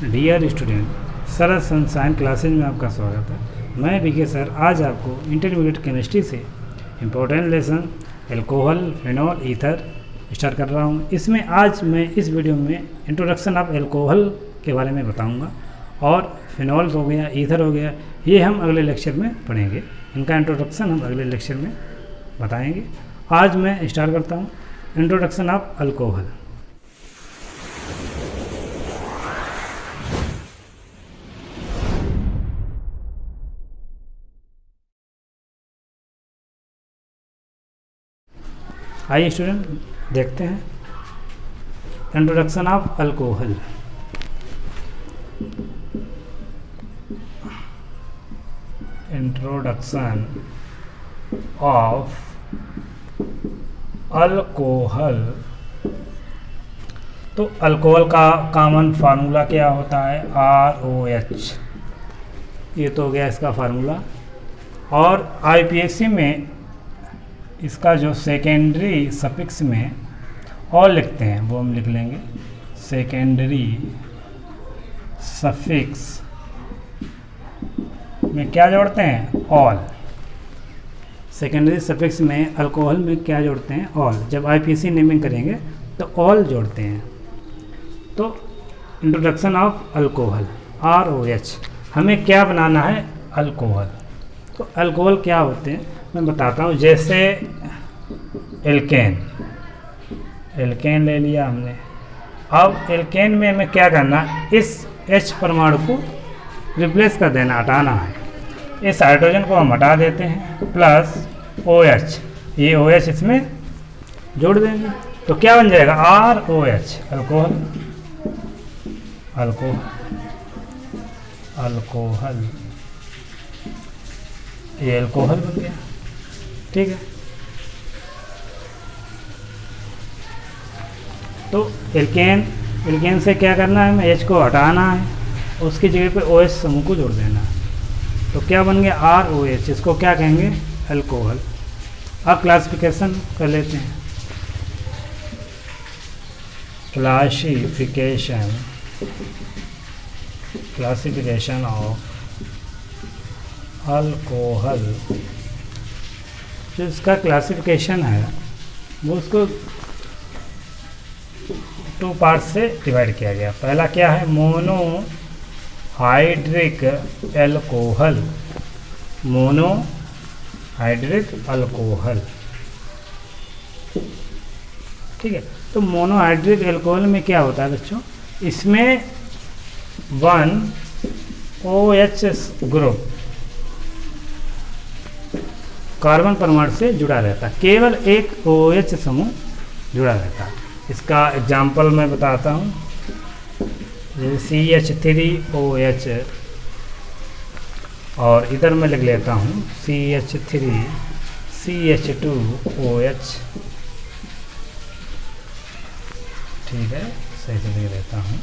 Dear student, सरल sunshine classes में आपका स्वागत है। मैं बीके सर आज आपको इंटरमीडिएट केमिस्ट्री से important lesson alcohol, phenol, ether start कर रहा हूँ। इसमें आज मैं इस वीडियो में इंट्रोडक्शन ऑफ एल्कोहल के बारे में बताऊँगा और फिनॉल हो गया, ईथर हो गया, ये हम अगले लेक्चर में पढ़ेंगे। इनका इंट्रोडक्शन हम अगले लेक्चर में बताएंगे। आज मैं स्टार्ट करता हूँ इंट्रोडक्शन ऑफ अल्कोहल। आइए स्टूडेंट देखते हैं introduction of alcohol. Introduction of alcohol. तो अल्कोहल का कॉमन फार्मूला क्या होता है? ROH। ये तो हो गया इसका फार्मूला। और IPSC में इसका जो सेकेंडरी सफिक्स में ऑल लिखते हैं वो हम लिख लेंगे। सेकेंडरी सफिक्स में क्या जोड़ते हैं? ऑल। सेकेंडरी सफिक्स में अल्कोहल में क्या जोड़ते हैं? ऑल। जब IPSC नेमिंग करेंगे तो ऑल जोड़ते हैं। तो इंट्रोडक्शन ऑफ अल्कोहल, ROH। हमें क्या बनाना है? अल्कोहल। तो अल्कोहल क्या होते हैं मैं बताता हूँ। जैसे एल्केन ले लिया हमने। अब एल्केन में हमें क्या करना? इस H परमाणु को रिप्लेस कर देना, हटाना है। इस हाइड्रोजन को हम हटा देते हैं, प्लस OH। ये OH इसमें जोड़ देंगे तो क्या बन जाएगा? ROH, alcohol. अल्कोहल ये अल्कोहल बन गया। ठीक है। तो एल्केन से क्या करना है? हमें H को हटाना है, उसकी जगह पे OH समूह को जोड़ देना है। तो क्या बन गया? ROH। इसको क्या कहेंगे? अल्कोहल। अब क्लासिफिकेशन कर लेते हैं। Classification of alcohol. जो इसका क्लासिफिकेशन है वो उसको 2 पार्ट से डिवाइड किया गया। पहला क्या है? Monohydric alcohol. Monohydric alcohol. ठीक है। तो मोनोहाइड्रिक अल्कोहल में क्या होता है बच्चों? इसमें 1 OH ग्रुप कार्बन परमाणु से जुड़ा रहता है। केवल एक OH समूह जुड़ा रहता है। इसका एग्जाम्पल मैं बताता हूँ। जैसे CH3OH और इधर मैं लिख लेता हूँ CH3CH2OH। ठीक है, सही से लिख लेता हूँ।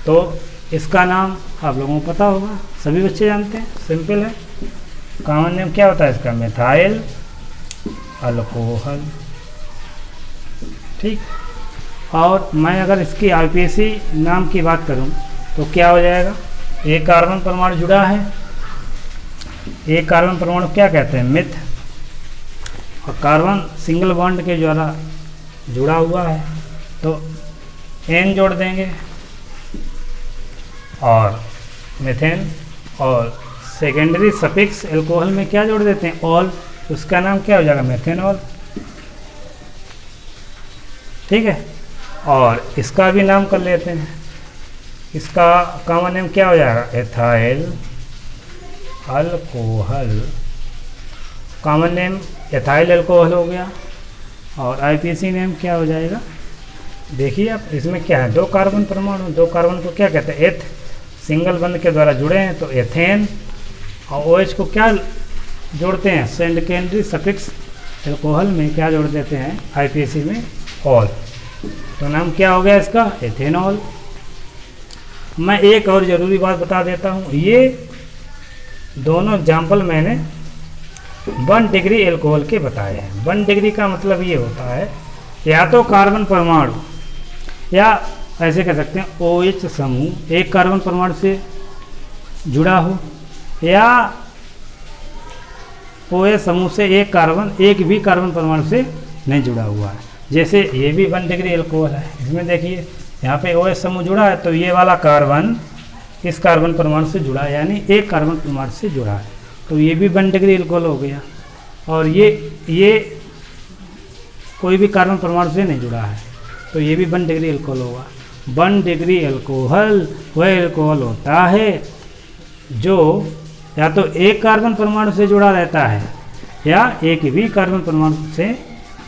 तो इसका नाम आप लोगों को पता होगा, सभी बच्चे जानते हैं, सिंपल है। कॉमन नेम क्या होता है इसका? Methyl alcohol. ठीक। और मैं अगर इसकी IPSC नाम की बात करूं तो क्या हो जाएगा? एक कार्बन परमाणु जुड़ा है। एक कार्बन परमाणु क्या कहते हैं? मिथ। और कार्बन सिंगल बॉन्ड के द्वारा जुड़ा हुआ है तो N जोड़ देंगे और मीथेन। और सेकेंडरी सफिक्स अल्कोहल में क्या जोड़ देते हैं? ऑल। उसका नाम क्या हो जाएगा? मेथेनॉल। ठीक है। और इसका भी नाम कर लेते हैं। इसका कॉमन नेम क्या हो जाएगा? Ethyl alcohol. Common name ethyl alcohol हो गया। और IPSC नेम क्या हो जाएगा? देखिए आप, इसमें क्या है? 2 कार्बन परमाणु। 2 कार्बन को क्या कहते हैं? एथ। सिंगल बंध के द्वारा जुड़े हैं तो एथेन। और OH को क्या जोड़ते हैं? सेकेंडरी सफिक्स अल्कोहल में क्या जोड़ देते हैं? IPSC में ऑल। तो नाम क्या हो गया इसका? एथेनॉल। मैं एक और ज़रूरी बात बता देता हूँ। ये दोनों एग्जाम्पल मैंने 1 डिग्री एल्कोहल के बताए हैं। 1 डिग्री का मतलब ये होता है या तो कार्बन परमाणु या ऐसे कह सकते हैं OH समूह एक कार्बन परमाणु से जुड़ा हो, या OH समूह से एक भी कार्बन परमाणु से नहीं जुड़ा हुआ है। जैसे ये भी 1 डिग्री एल्कोहल है, इसमें देखिए यहाँ पे OH समूह जुड़ा है, तो ये वाला कार्बन इस कार्बन परमाणु से जुड़ा है, यानी एक कार्बन परमाणु से जुड़ा है, तो ये भी 1 डिग्री एल्कोहल हो गया। और ये कोई भी कार्बन परमाणु से नहीं जुड़ा है, तो ये भी 1 डिग्री एल्कोहल होगा। 1 डिग्री एल्कोहल वह एल्कोहल होता है जो या तो एक कार्बन परमाणु से जुड़ा रहता है या एक भी कार्बन परमाणु से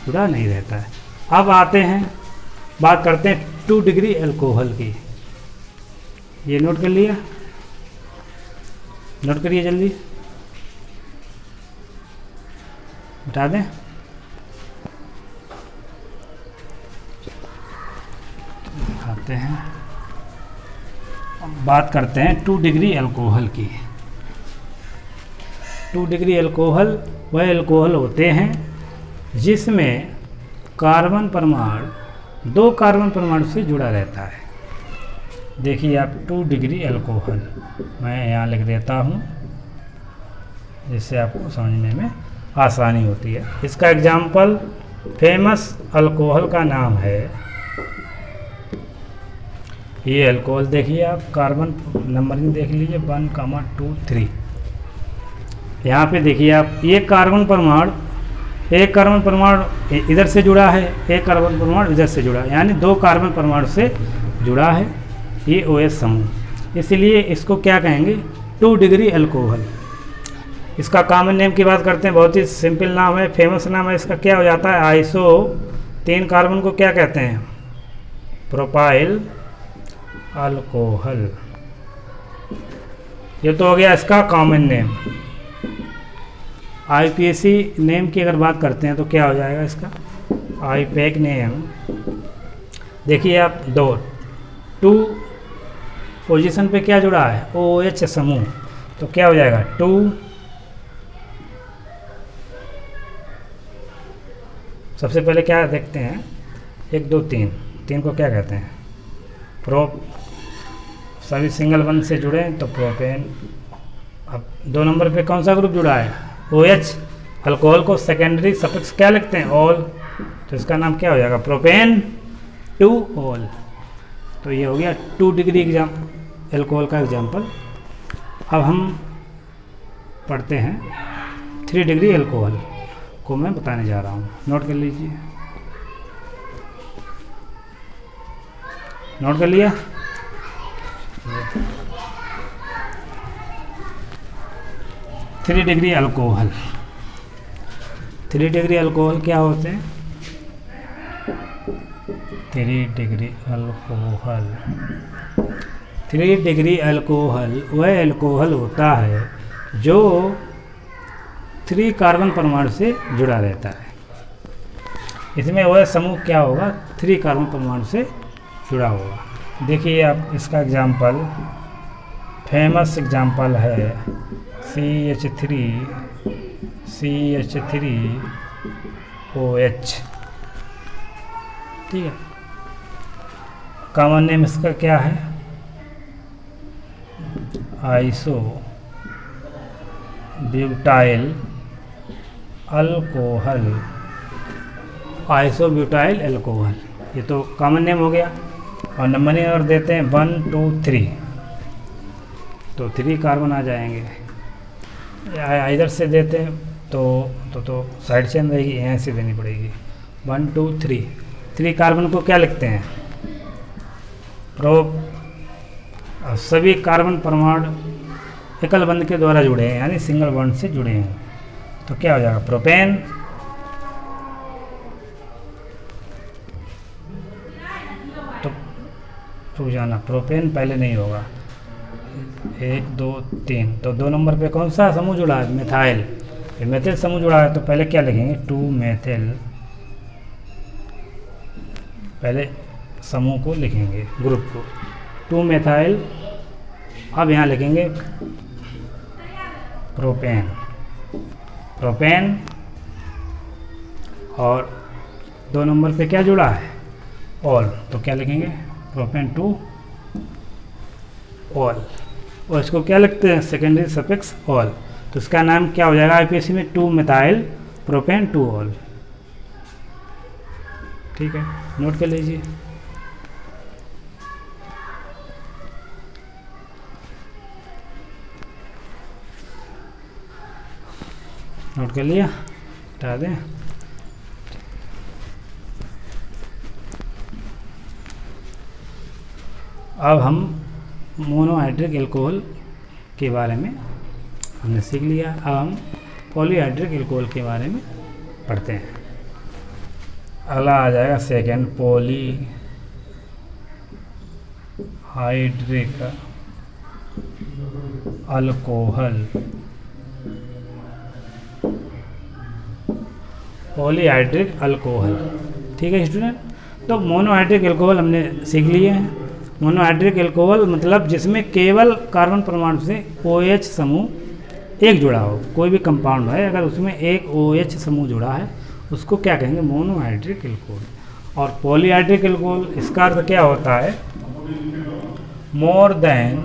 जुड़ा नहीं रहता है। अब आते हैं, बात करते हैं 2 डिग्री एल्कोहल की। ये नोट कर लिया, नोट करिए जल्दी, बता दें। आते हैं, बात करते हैं 2 डिग्री एल्कोहल की। 2 डिग्री एल्कोहल वह एल्कोहल होते हैं जिसमें कार्बन परमाणु 2 कार्बन परमाणु से जुड़ा रहता है। देखिए आप 2 डिग्री एल्कोहल मैं यहाँ लिख देता हूँ जिससे आपको समझने में आसानी होती है। इसका एग्जाम्पल फेमस अल्कोहल का नाम है, ये अल्कोहल देखिए आप, कार्बन नंबरिंग देख लीजिए 1, 2, 3। यहाँ पे देखिए आप, एक कार्बन परमाणु इधर से जुड़ा है, एक कार्बन परमाणु इधर से जुड़ा है, यानी 2 कार्बन परमाणु से जुड़ा है ये OH समूह। इसलिए इसको क्या कहेंगे, 2 डिग्री एल्कोहल। इसका कॉमन नेम की बात करते हैं, बहुत ही सिंपल नाम है, फेमस नाम है इसका, क्या हो जाता है, आइसो 3 कार्बन को क्या कहते हैं, प्रोपाइल अल्कोहल। ये तो हो गया इसका कॉमन नेम। IPAC नेम की अगर बात करते हैं तो क्या हो जाएगा इसका, IPAC नेम। देखिए आप 2 पोजीशन पे क्या जुड़ा है, OH समूह, तो क्या हो जाएगा 2 सबसे पहले क्या देखते हैं, 1 2 3 को क्या कहते हैं, सभी सिंगल वन से जुड़े हैं तो प्रोपेन। अब 2 नंबर पे कौन सा ग्रुप जुड़ा है, OH। अल्कोहल को सेकेंडरी सफिक्स क्या लिखते हैं, ऑल, तो इसका नाम क्या हो जाएगा, प्रोपेन 2 ऑल। तो ये हो गया 2 डिग्री एल्कोहल का एग्जाम्पल। अब हम पढ़ते हैं 3 डिग्री एल्कोहल को मैं बताने जा रहा हूँ, नोट कर लीजिए, नोट कर लिया। 3 डिग्री अल्कोहल, 3 डिग्री अल्कोहल क्या होते हैं, 3 डिग्री अल्कोहल, 3 डिग्री अल्कोहल वह अल्कोहल होता है जो 3 कार्बन परमाणु से जुड़ा रहता है। इसमें वह समूह क्या होगा, 3 कार्बन परमाणु से जुड़ा होगा। देखिए आप इसका एग्जाम्पल, फेमस एग्जाम्पल है CH3OH, ठीक है। कॉमन नेम इसका क्या है, iso butyl alcohol, isobutyl alcohol, ये तो कॉमन नेम हो गया। और नंबरिंग और देते हैं 1 2 3, तो 3 कार्बन आ जाएंगे। इधर से देते हैं तो साइड चेन रहेगी, यहाँ से देनी पड़ेगी 1 2 3। 3 कार्बन को क्या लिखते हैं, सभी कार्बन परमाणु एकल बंध के द्वारा जुड़े हैं, यानी सिंगल बॉन्ड से जुड़े हैं, तो क्या हो जाएगा, प्रोपेन। तो जाना प्रोपेन पहले नहीं होगा, 1 2 3, तो 2 नंबर पे कौन सा समूह जुड़ा है, मिथाइल। मेथिल समूह जुड़ा है तो पहले क्या लिखेंगे, 2 मेथिल, पहले समूह को लिखेंगे, ग्रुप को 2 मेथाइल। अब यहाँ लिखेंगे प्रोपेन, और 2 नंबर पे क्या जुड़ा है, ऑल, तो क्या लिखेंगे प्रोपेन टू ऑल, और इसको क्या लिखते हैं, सेकेंडरी सफिक्स ऑल। तो इसका नाम क्या हो जाएगा आईपीएसी में, 2 मिथाइल प्रोपेन टू ऑल। ठीक है, नोट कर लीजिए। नोट कर लिया, हटा दें। अब हम मोनोहाइड्रिक एल्कोहल के बारे में हमने सीख लिया। अब हम पॉलीहाइड्रिक एल्कोहल के बारे में पढ़ते हैं। अगला आ जाएगा second, polyhydric alcohol. Polyhydric alcohol, ठीक है स्टूडेंट। तो मोनोहाइड्रिक एल्कोहल हमने सीख लिए हैं। मोनोहाइड्रिक एल्कोहल मतलब जिसमें केवल कार्बन परमाणु से OH समूह एक जुड़ा हो, कोई भी कंपाउंड है अगर उसमें एक OH समूह जुड़ा है उसको क्या कहेंगे, मोनोहाइड्रिक एल्कोहल। और पॉलीहाइड्रिक एल्कोहल, इसका अर्थ क्या होता है, मोर देन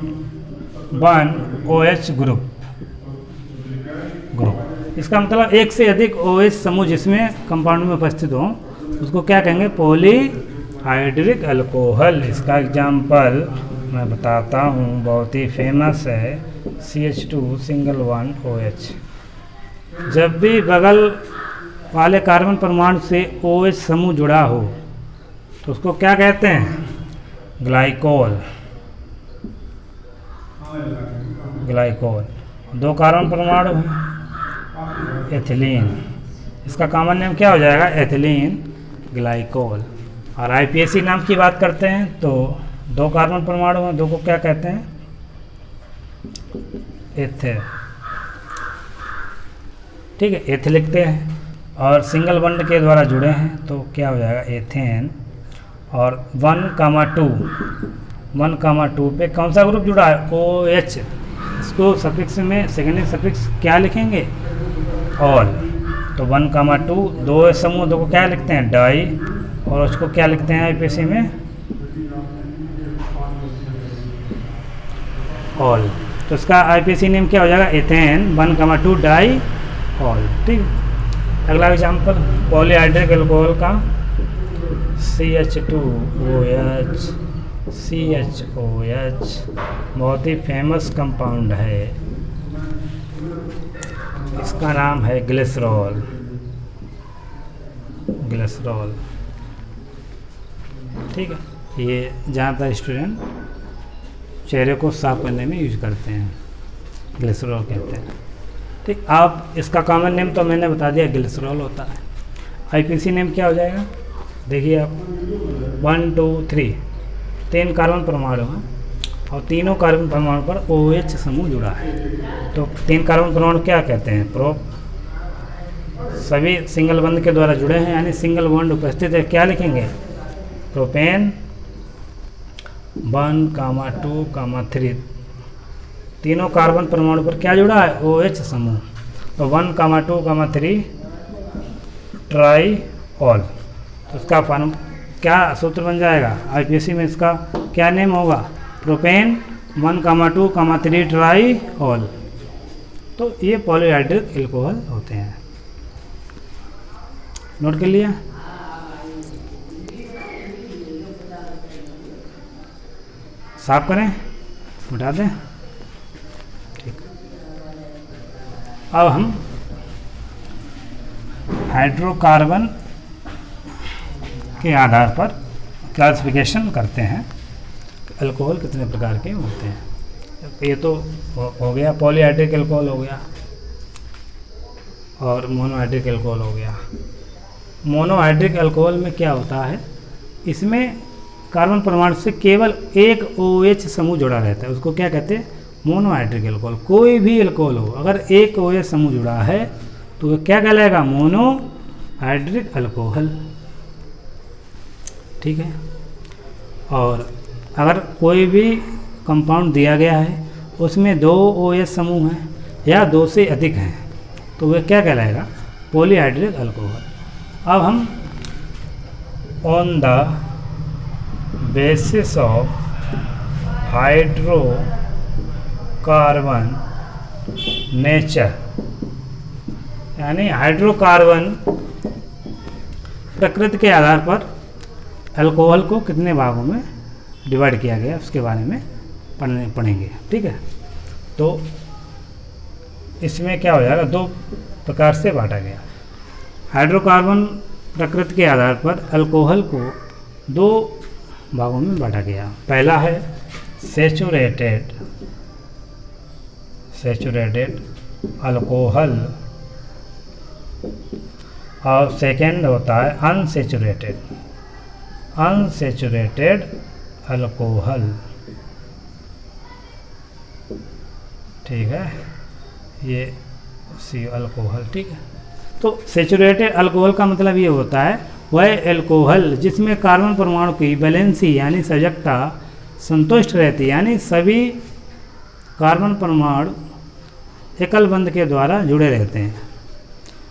1 OH ग्रुप। इसका मतलब एक से अधिक OH समूह जिसमें कंपाउंड में उपस्थित हो उसको क्या कहेंगे, पॉलीहाइड्रिक अल्कोहल। इसका एग्जाम्पल मैं बताता हूँ, बहुत ही फेमस है, CH2 सिंगल वन OH। जब भी बगल वाले कार्बन परमाणु से OH समूह जुड़ा हो तो उसको क्या कहते हैं, ग्लाइकोल। ग्लाइकोल। 2 कार्बन परमाणु हैं, एथिलीन, इसका कॉमन नेम क्या हो जाएगा, एथिलीन ग्लाइकोल। और आईपीएसी नाम की बात करते हैं तो 2 कार्बन परमाणु हैं, 2 को क्या कहते हैं, एथे। ठीक है, एथ लिखते हैं। और सिंगल बॉन्ड के द्वारा जुड़े हैं तो क्या हो जाएगा, एथेन। और 1,2 पे कौन सा ग्रुप जुड़ा है, OH। इसको सफिक्स में सेकेंडरी सफिक्स क्या लिखेंगे, ऑल। तो 1,2 2 समूह, 2 को क्या लिखते हैं, डाई। और उसको क्या लिखते हैं आईपीएसी में, ऑल। तो इसका आईपीएसी नेम क्या हो जाएगा, एथेन 1,2 डाई ऑल। ठीक। अगला एग्जाम्पल पॉलीहाइड्रिक एल्कोहल का, CH2OH, CHOH, बहुत ही फेमस कंपाउंड है, इसका नाम है ग्लिसरॉल। ग्लिसरॉल, ठीक है। ये ज़्यादातर स्टूडेंट चेहरे को साफ करने में यूज करते हैं, ग्लिसरॉल कहते हैं। ठीक, आप इसका कॉमन नेम तो मैंने बता दिया, ग्लिसरॉल होता है। आईपीसी नेम क्या हो जाएगा, देखिए आप, 1 2 3 कार्बन परमाणु हैं और तीनों कार्बन परमाणु पर OH समूह जुड़ा है। तो 3 कार्बन परमाणु क्या कहते हैं, प्रोप। सभी सिंगल बॉन्ड के द्वारा जुड़े हैं यानी सिंगल बॉन्ड उपस्थित है, क्या लिखेंगे, प्रोपेन 1,2,3। तीनों कार्बन परमाणु पर क्या जुड़ा है, OH समूह। तो 1,2,3 ट्राई ऑल। तो उसका फॉर्म क्या सूत्र बन जाएगा, आईपीएसी में इसका क्या नेम होगा, प्रोपेन 1,2,3 ट्राई ऑल। तो ये पॉलीहाइड्रिक एल्कोहल होते हैं। नोट कर लिया। साफ करें, मिटा दें। ठीक, अब हम हाइड्रोकार्बन के आधार पर क्लासिफिकेशन करते हैं, अल्कोहल कितने प्रकार के होते हैं। ये तो हो गया, पॉलीहाइड्रिक एल्कोहल हो गया और मोनोहाइड्रिक एल्कोहल हो गया। मोनोहाइड्रिक एल्कोहल में क्या होता है, इसमें कार्बन परमाणु से केवल एक OH समूह जुड़ा रहता है, उसको क्या कहते हैं, मोनोहाइड्रिक एल्कोहल। कोई भी एल्कोहल हो अगर एक OH समूह जुड़ा है तो वह क्या कहलाएगा, मोनोहाइड्रिक एल्कोहल। ठीक है। और अगर कोई भी कंपाउंड दिया गया है उसमें 2 OH समूह हैं या 2 से अधिक हैं तो वह क्या कहलाएगा, पॉलीहाइड्रिक एल्कोहल। अब हम on the basis of hydrocarbon nature, यानी हाइड्रोकार्बन प्रकृति के आधार पर अल्कोहल को कितने भागों में डिवाइड किया गया उसके बारे में पढ़ेंगे। ठीक है, तो इसमें क्या हो जाएगा, दो प्रकार से बांटा गया। हाइड्रोकार्बन प्रकृति के आधार पर अल्कोहल को दो भागों में बांटा गया। पहला है सैचुरेटेड अल्कोहल और सेकेंड होता है अनसैचुरेटेड अल्कोहल। ठीक है, ये सी अल्कोहल। ठीक है, तो सैचुरेटेड अल्कोहल का मतलब ये होता है वह अल्कोहल जिसमें कार्बन परमाणु की वैलेंसी यानी सजगता संतुष्ट रहती है, यानी सभी कार्बन परमाणु एकल बंध के द्वारा जुड़े रहते हैं,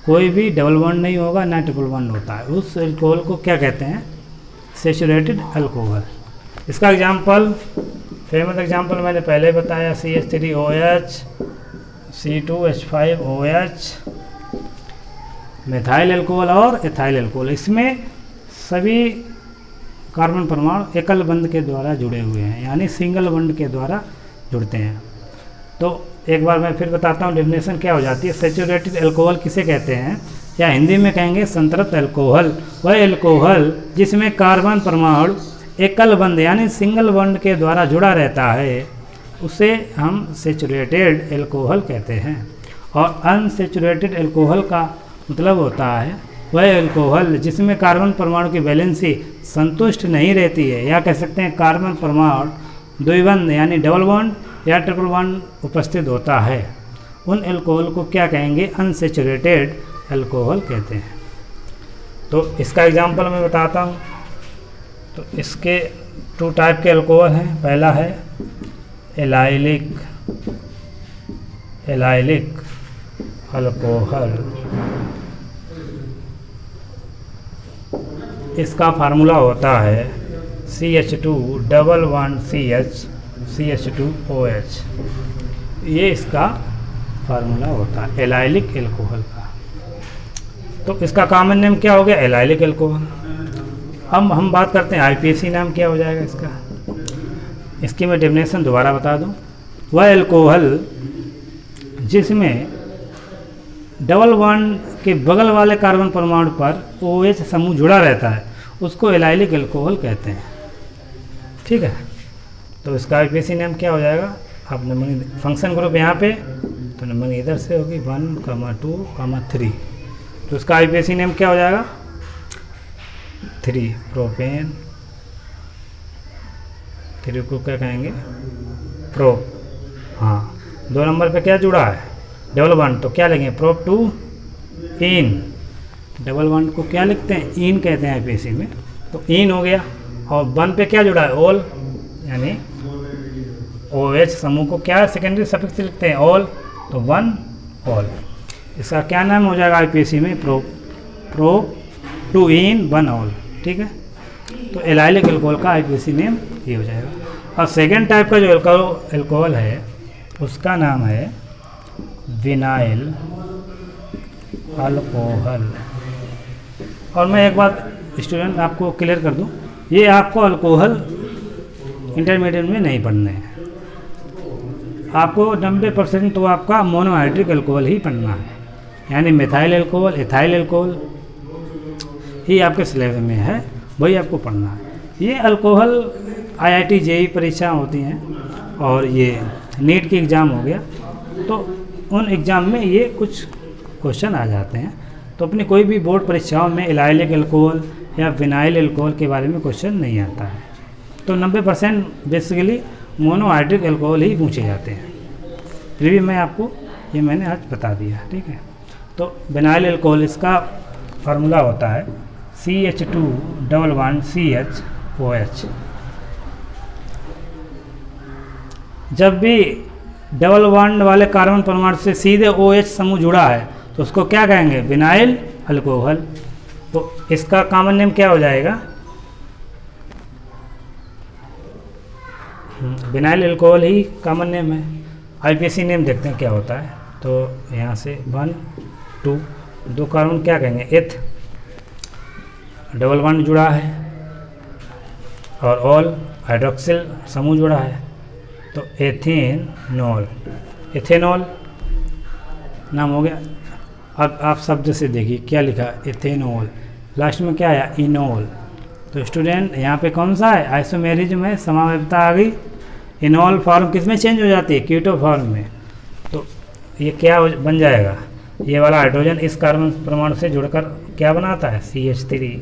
कोई भी डबल बॉन्ड नहीं होगा ना ट्रिपल बॉन्ड होता है। उस अल्कोहल को क्या कहते हैं, सैचुरेटेड अल्कोहल। इसका एग्जाम्पल, फेमस एग्जाम्पल मैंने पहले बताया, CH3OH, C2H5OH, मिथाइल अल्कोहल और एथाइल अल्कोहल। इसमें सभी कार्बन परमाणु एकल बंध के द्वारा जुड़े हुए हैं, यानी सिंगल बंड के द्वारा जुड़ते हैं। तो एक बार मैं फिर बताता हूँ डेफिनेशन क्या हो जाती है। सैचुरेटेड अल्कोहल किसे कहते हैं, या हिंदी में कहेंगे संतृप्त अल्कोहल, वह अल्कोहल जिसमें कार्बन परमाणु एकल बंध यानी सिंगल बंड के द्वारा जुड़ा रहता है, उसे हम सैचुरेटेड अल्कोहल कहते हैं। और अनसैचुरेटेड अल्कोहल का मतलब होता है वह अल्कोहल जिसमें कार्बन परमाणु की वैलेंसी संतुष्ट नहीं रहती है, या कह सकते हैं कार्बन परमाणु द्विबंध यानी डबल बॉन्ड या ट्रिपल बॉन्ड उपस्थित होता है, उन अल्कोहल को क्या कहेंगे, अनसैचुरेटेड अल्कोहल कहते हैं। तो इसका एग्जांपल मैं बताता हूँ। तो इसके टू टाइप के अल्कोहल हैं। पहला है एलाइलिक अल्कोहल। इसका फार्मूला होता है CH2CH2OH। ये इसका फार्मूला होता है एलाइलिक अल्कोहल का। तो इसका कॉमन नेम क्या हो गया, एलाइलिक अल्कोहल। हम बात करते हैं IPAC नाम क्या हो जाएगा इसका। इसकी मैं डेफिनेशन दोबारा बता दूं। वह अल्कोहल जिसमें डबल बॉन्ड के बगल वाले कार्बन परमाणु पर OH समूह जुड़ा रहता है उसको एलाइलिक अल्कोहल कहते हैं। ठीक है, तो इसका IPAC नेम क्या हो जाएगा, आप नंबर फंक्शन ग्रुप यहाँ पे, तो नंबर इधर से होगी 1, 2, 3। तो इसका IPAC नेम क्या हो जाएगा, 3 प्रोपेन। 3 को क्या कहेंगे, प्रोप। हाँ, 2 नंबर पे क्या जुड़ा है, डबल बॉन्ड, तो क्या लिखेंगे, प्रोप 2 इन। डबल बॉन्ड को क्या लिखते हैं, इन कहते हैं IPAC में, तो इन हो गया। और 1 पे क्या जुड़ा है, ऑल, यानी OH समूह को क्या सेकेंडरी सफिक्स लिखते हैं, ऑल, तो 1 ऑल। इसका क्या नाम हो जाएगा IPAC में, प्रोप 2 इन 1 ऑल। ठीक है, तो एलाइलिक अल्कोहल का IPAC नेम ये हो जाएगा। और सेकेंड टाइप का जो अल्कोहल है उसका नाम है विनाइल अल्कोहल। और मैं एक बात स्टूडेंट आपको क्लियर कर दूं, ये आपको अल्कोहल इंटरमीडिएट में नहीं पढ़ने हैं। आपको 90% तो आपका मोनोहाइड्रिक अल्कोहल ही पढ़ना है, यानी मिथाइल अल्कोहल, एथाइल अल्कोहल ही आपके सिलेबस में है, वही आपको पढ़ना है। ये अल्कोहल IIT JEE परीक्षा होती हैं और ये नीट की एग्ज़ाम हो गया, तो उन एग्ज़ाम में ये कुछ क्वेश्चन आ जाते हैं। तो अपनी कोई भी बोर्ड परीक्षाओं में एलाइलिक अल्कोहल या विनाइल अल्कोहल के बारे में क्वेश्चन नहीं आता है। तो 90% बेसिकली मोनोहाइड्रिक अल्कोहल ही पूछे जाते हैं। फिर भी मैं आपको ये मैंने आज बता दिया। ठीक है, तो विनाइल अल्कोहल इसका फार्मूला होता है CH2CH OH। जब भी डबल बॉन्ड वाले कार्बन परमाणु से सीधे OH समूह जुड़ा है तो उसको क्या कहेंगे, विनाइल अल्कोहल। तो इसका कॉमन नेम क्या हो जाएगा, विनाइल अल्कोहल ही कॉमन नेम है। आईपीसी नेम देखते हैं क्या होता है। तो यहाँ से 1 2 2 कार्बन क्या कहेंगे, एथ, डबल बॉन्ड जुड़ा है, और ऑल हाइड्रोक्सिल समूह जुड़ा है, तो एथेनॉल, एथेनॉल नाम हो गया। अब आप शब्द से देखिए क्या लिखा, एथेनॉल, लास्ट में क्या आया, इनॉल। तो स्टूडेंट यहाँ पे कौन सा है, आइसोमेरिज्म है, समावेशिता आ गई। इनॉल फॉर्म किस में चेंज हो जाती है, कीटो फॉर्म में। तो ये क्या बन जाएगा, ये वाला हाइड्रोजन इस कार्बन परमाणु से जुड़कर क्या बनाता है, CH3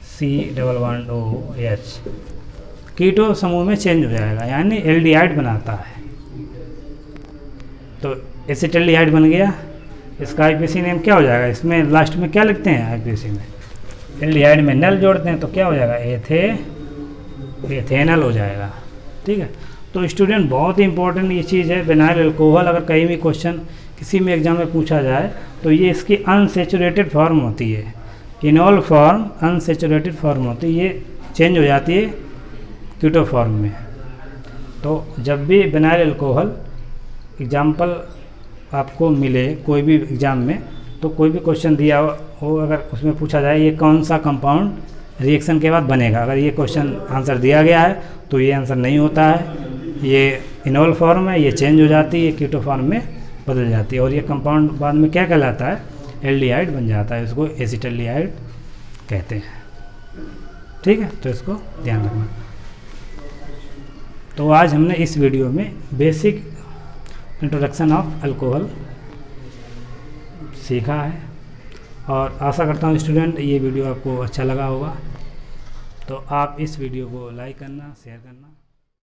C double bond OH, कीटो समूह में चेंज हो जाएगा, यानी एल्डिहाइड बनाता है। तो एसिटाल्डिहाइड बन गया। इसका आईपीसी नेम क्या हो जाएगा, इसमें लास्ट में क्या लिखते हैं आईपीसी में, एल्डिहाइड में नल जोड़ते हैं तो क्या हो जाएगा, एथेनल हो जाएगा। ठीक है। तो स्टूडेंट बहुत ही इंपॉर्टेंट ये चीज़ है, विनाइल अल्कोहल अगर कहीं भी क्वेश्चन किसी में एग्जाम में पूछा जाए तो ये इसकी अनसेचुरेटेड फॉर्म होती है। इनॉल फॉर्म अनसेचुरेटेड फॉर्म होती है, ये चेंज हो जाती है कीटो फॉर्म में। तो जब भी विनाइल अल्कोहल एग्जाम्पल आपको मिले कोई भी एग्ज़ाम में, तो कोई भी क्वेश्चन दिया हो अगर उसमें पूछा जाए ये कौन सा कंपाउंड रिएक्शन के बाद बनेगा, अगर ये क्वेश्चन आंसर दिया गया है तो ये आंसर नहीं होता है, ये इनॉल फॉर्म है, ये चेंज हो जाती है, कीटो फॉर्म में बदल जाती है, और ये कंपाउंड बाद में क्या कहलाता है, एल्डिहाइड बन जाता है, इसको एसिटाल्डिहाइड कहते हैं। ठीक है, तो इसको ध्यान रखना। तो आज हमने इस वीडियो में बेसिक इंट्रोडक्शन ऑफ अल्कोहल सीखा है, और आशा करता हूँ स्टूडेंट ये वीडियो आपको अच्छा लगा होगा। तो आप इस वीडियो को लाइक करना, शेयर करना।